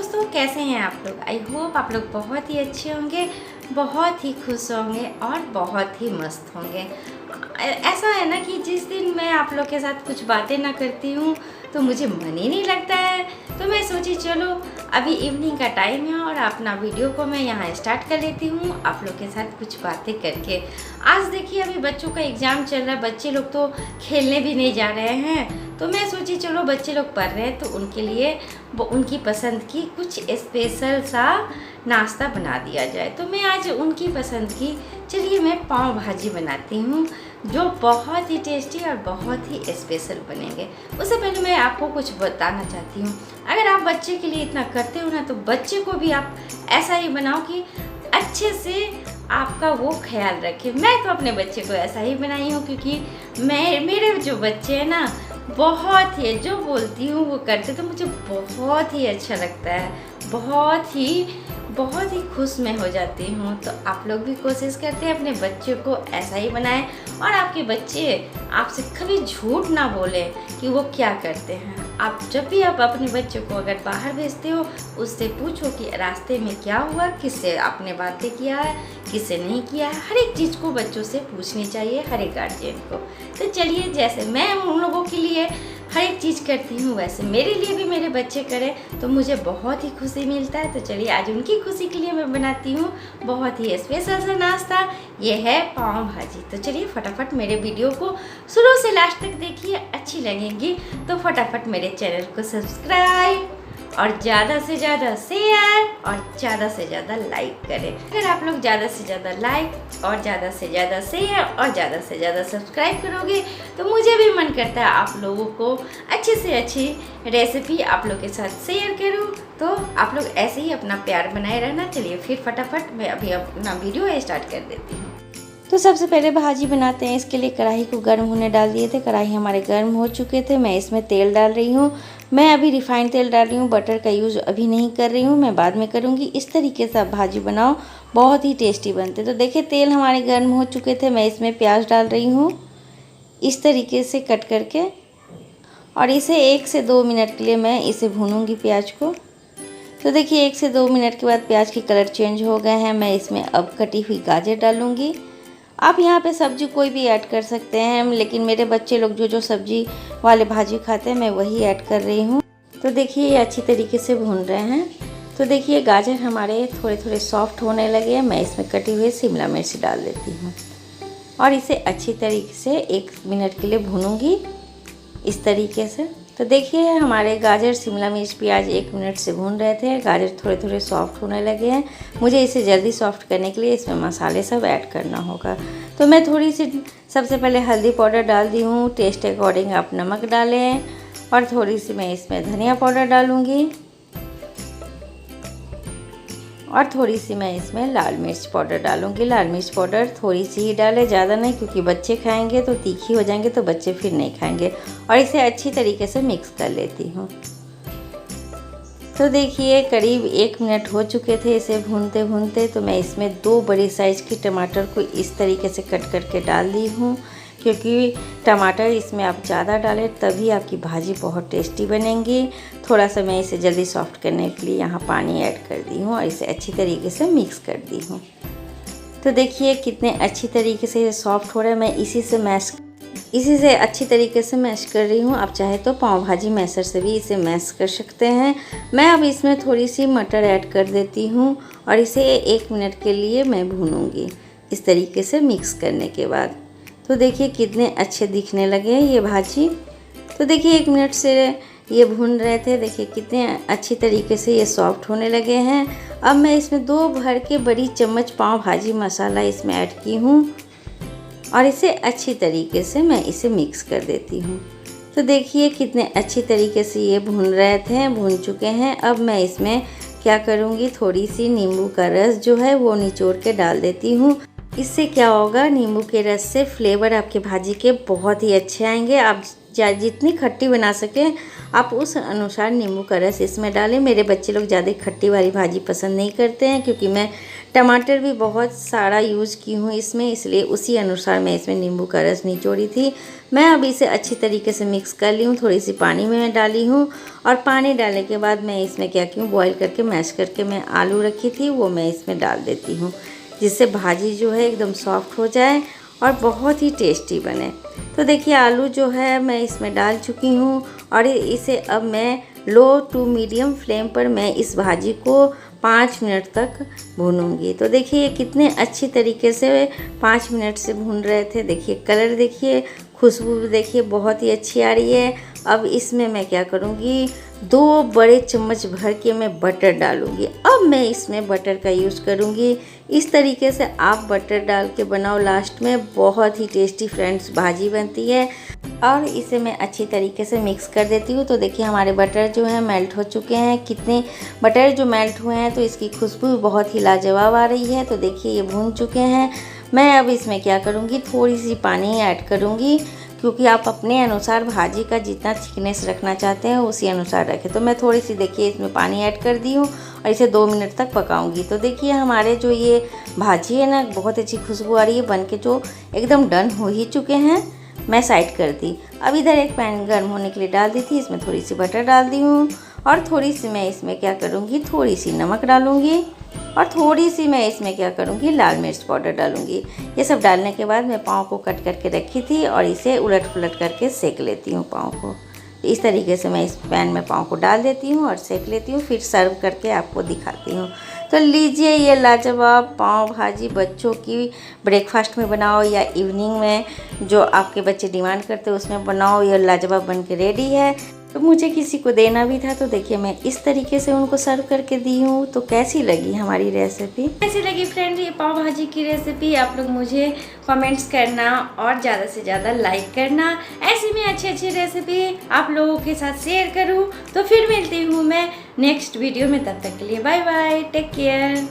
दोस्तों, कैसे हैं आप लोग? आई होप आप लोग बहुत ही अच्छे होंगे, बहुत ही खुश होंगे और बहुत ही मस्त होंगे। ऐसा है ना कि जिस दिन मैं आप लोग के साथ कुछ बातें ना करती हूँ तो मुझे मन ही नहीं लगता है। तो मैं सोची चलो अभी इवनिंग का टाइम है और अपना वीडियो को मैं यहाँ स्टार्ट कर लेती हूँ आप लोग के साथ कुछ बातें करके। आज देखिए अभी बच्चों का एग्ज़ाम चल रहा है, बच्चे लोग तो खेलने भी नहीं जा रहे हैं। तो मैं सोची चलो बच्चे लोग पढ़ रहे हैं तो उनके लिए उनकी पसंद की कुछ स्पेशल सा नाश्ता बना दिया जाए। तो मैं आज उनकी पसंद की चलिए मैं पाव भाजी बनाती हूँ जो बहुत ही टेस्टी और बहुत ही स्पेशल बनेंगे। उससे पहले मैं आपको कुछ बताना चाहती हूँ, अगर आप बच्चे के लिए इतना करते हो ना तो बच्चे को भी आप ऐसा ही बनाओ कि अच्छे से आपका वो ख्याल रखे। मैं तो अपने बच्चे को ऐसा ही बनाई हूँ क्योंकि मेरे जो बच्चे हैं ना बहुत ही जो बोलती हूँ वो करते, तो मुझे बहुत ही अच्छा लगता है, बहुत ही खुश मैं हो जाती हूँ। तो आप लोग भी कोशिश करते हैं अपने बच्चे को ऐसा ही बनाएं और आपके बच्चे आपसे कभी झूठ ना बोले कि वो क्या करते हैं। आप जब भी आप अपने बच्चे को अगर बाहर भेजते हो उससे पूछो कि रास्ते में क्या हुआ, किससे आपने बातें किया है, किससे नहीं किया है। हर एक चीज़ को बच्चों से पूछनी चाहिए, हर एक गार्जियन को। तो चलिए जैसे मैं उन लोगों के लिए हर एक चीज़ करती हूँ वैसे मेरे लिए भी मेरे बच्चे करें तो मुझे बहुत ही खुशी मिलता है। तो चलिए आज उनकी खुशी के लिए मैं बनाती हूँ बहुत ही स्पेशल सा नाश्ता, ये है पाव भाजी। तो चलिए फटाफट मेरे वीडियो को शुरू से लास्ट तक देखिए, अच्छी लगेंगी तो फटाफट मेरे चैनल को सब्सक्राइब और ज़्यादा से ज़्यादा शेयर और ज़्यादा से ज़्यादा लाइक करें। अगर आप लोग ज़्यादा से ज़्यादा लाइक और ज़्यादा से ज़्यादा शेयर और ज़्यादा से ज़्यादा सब्सक्राइब करोगे तो मुझे भी मन करता है आप लोगों को अच्छी से अच्छी रेसिपी आप लोग के साथ शेयर करूं। तो आप लोग ऐसे ही अपना प्यार बनाए रहना। चलिए फिर फटाफट मैं अभी अपना वीडियो स्टार्ट कर देती हूँ। तो सबसे पहले भाजी बनाते हैं, इसके लिए कढ़ाई को गर्म होने डाल दिए थे। कढ़ाई हमारे गर्म हो चुके थे, मैं इसमें तेल डाल रही हूँ। मैं अभी रिफाइंड तेल डाल रही हूँ, बटर का यूज़ अभी नहीं कर रही हूँ, मैं बाद में करूँगी। इस तरीके से आप भाजी बनाओ, बहुत ही टेस्टी बनते। तो देखिए तेल हमारे गर्म हो चुके थे, मैं इसमें प्याज डाल रही हूँ इस तरीके से कट करके, और इसे 1 से 2 मिनट के लिए मैं इसे भूनूँगी प्याज को। तो देखिए 1 से 2 मिनट के बाद प्याज की कलर चेंज हो गए हैं। मैं इसमें अब कटी हुई गाजर डालूँगी। आप यहाँ पे सब्ज़ी कोई भी ऐड कर सकते हैं, लेकिन मेरे बच्चे लोग जो सब्ज़ी वाले भाजी खाते हैं मैं वही ऐड कर रही हूँ। तो देखिए ये अच्छी तरीके से भून रहे हैं। तो देखिए गाजर हमारे थोड़े थोड़े सॉफ्ट होने लगे हैं। मैं इसमें कटी हुई शिमला मिर्च डाल देती हूँ और इसे अच्छी तरीके से 1 मिनट के लिए भूनूँगी इस तरीके से। तो देखिए हमारे गाजर शिमला मिर्च प्याज 1 मिनट से भून रहे थे, गाजर थोड़े थोड़े सॉफ्ट होने लगे हैं। मुझे इसे जल्दी सॉफ्ट करने के लिए इसमें मसाले सब ऐड करना होगा। तो मैं थोड़ी सी सबसे पहले हल्दी पाउडर डाल दी हूँ, टेस्ट अकॉर्डिंग आप नमक डालें, और थोड़ी सी मैं इसमें धनिया पाउडर डालूँगी और थोड़ी सी मैं इसमें लाल मिर्च पाउडर डालूँगी। लाल मिर्च पाउडर थोड़ी सी ही डालें, ज़्यादा नहीं, क्योंकि बच्चे खाएंगे तो तीखी हो जाएंगे तो बच्चे फिर नहीं खाएंगे। और इसे अच्छी तरीके से मिक्स कर लेती हूँ। तो देखिए करीब 1 मिनट हो चुके थे इसे भूनते भूनते। तो मैं इसमें 2 बड़ी साइज़ की टमाटर को इस तरीके से कट करके डाल दी हूँ, क्योंकि टमाटर इसमें आप ज़्यादा डालें तभी आपकी भाजी बहुत टेस्टी बनेगी। थोड़ा सा मैं इसे जल्दी सॉफ्ट करने के लिए यहाँ पानी ऐड कर दी हूँ और इसे अच्छी तरीके से मिक्स कर दी हूँ। तो देखिए कितने अच्छी तरीके से ये सॉफ्ट हो रहा है। मैं इसी से अच्छी तरीके से मैश कर रही हूँ। आप चाहे तो पाव भाजी मैशर से भी इसे मैश कर सकते हैं। मैं अब इसमें थोड़ी सी मटर ऐड कर देती हूँ और इसे 1 मिनट के लिए मैं भूनूँगी इस तरीके से मिक्स करने के बाद। तो देखिए कितने अच्छे दिखने लगे हैं ये भाजी। तो देखिए 1 मिनट से ये भून रहे थे, देखिए कितने अच्छी तरीके से ये सॉफ्ट होने लगे हैं। अब मैं इसमें 2 भर के बड़ी चम्मच पाव भाजी मसाला इसमें ऐड की हूँ और इसे अच्छी तरीके से मैं इसे मिक्स कर देती हूँ। तो देखिए कितने अच्छी तरीके से ये भून चुके हैं। अब मैं इसमें क्या करूँगी, थोड़ी सी नींबू का रस जो है वो निचोड़ के डाल देती हूँ। इससे क्या होगा, नींबू के रस से फ्लेवर आपके भाजी के बहुत ही अच्छे आएंगे। आप जितनी खट्टी बना सकें आप उस अनुसार नींबू का रस इसमें डालें। मेरे बच्चे लोग ज़्यादा खट्टी वाली भाजी पसंद नहीं करते हैं, क्योंकि मैं टमाटर भी बहुत सारा यूज़ की हूँ इसमें, इसलिए उसी अनुसार मैं इसमें नींबू का रस निचोड़ी थी। मैं अब इसे अच्छी तरीके से मिक्स कर ली हूँ। थोड़ी सी पानी में डाली हूँ और पानी डालने के बाद मैं इसमें क्या की हूँ, बॉईल करके मैश करके मैं आलू रखी थी वो मैं इसमें डाल देती हूँ, जिससे भाजी जो है एकदम सॉफ्ट हो जाए और बहुत ही टेस्टी बने। तो देखिए आलू जो है मैं इसमें डाल चुकी हूँ और इसे अब मैं लो टू मीडियम फ्लेम पर मैं इस भाजी को 5 मिनट तक भूनूंगी। तो देखिए कितने अच्छी तरीके से 5 मिनट से भून रहे थे। देखिए कलर देखिए, खुशबू देखिए बहुत ही अच्छी आ रही है। अब इसमें मैं क्या करूँगी, 2 बड़े चम्मच भर के मैं बटर डालूँगी। अब मैं इसमें बटर का यूज़ करूँगी। इस तरीके से आप बटर डाल के बनाओ, लास्ट में बहुत ही टेस्टी फ्रेंड्स भाजी बनती है। और इसे मैं अच्छी तरीके से मिक्स कर देती हूँ। तो देखिए हमारे बटर जो है मेल्ट हो चुके हैं। कितने बटर जो मेल्ट हुए हैं तो इसकी खुशबू बहुत ही लाजवाब आ रही है। तो देखिए ये भून चुके हैं। मैं अब इसमें क्या करूँगी, थोड़ी सी पानी ऐड करूँगी, क्योंकि आप अपने अनुसार भाजी का जितना थिकनेस रखना चाहते हैं उसी अनुसार रखें। तो मैं थोड़ी सी देखिए इसमें पानी ऐड कर दी हूँ और इसे 2 मिनट तक पकाऊंगी। तो देखिए हमारे जो ये भाजी है ना, बहुत अच्छी खुशबू आ रही है, बन के जो एकदम डन हो ही चुके हैं। मैं साइड कर दी। अब इधर एक पैन गर्म होने के लिए डाल दी थी, इसमें थोड़ी सी बटर डाल दी हूँ और थोड़ी सी मैं इसमें क्या करूँगी, थोड़ी सी नमक डालूँगी और थोड़ी सी मैं इसमें क्या करूँगी, लाल मिर्च पाउडर डालूँगी। ये सब डालने के बाद मैं पाव को कट करके रखी थी और इसे उलट पुलट करके सेक लेती हूँ पाव को। इस तरीके से मैं इस पैन में पाव को डाल देती हूँ और सेक लेती हूँ, फिर सर्व करके आपको दिखाती हूँ। तो लीजिए ये लाजवाब पाव भाजी बच्चों की ब्रेकफास्ट में बनाओ या इवनिंग में जो आपके बच्चे डिमांड करते हैं उसमें बनाओ, ये लाजवाब बन के रेडी है। तो मुझे किसी को देना भी था, तो देखिए मैं इस तरीके से उनको सर्व करके दी हूँ। तो कैसी लगी हमारी रेसिपी, कैसी लगी फ्रेंड ये पाव भाजी की रेसिपी, आप लोग मुझे कमेंट्स करना और ज़्यादा से ज़्यादा लाइक करना। ऐसी में अच्छी अच्छी रेसिपी आप लोगों के साथ शेयर करूँ। तो फिर मिलती हूँ मैं नेक्स्ट वीडियो में, तब तक के लिए बाय बाय, टेक केयर।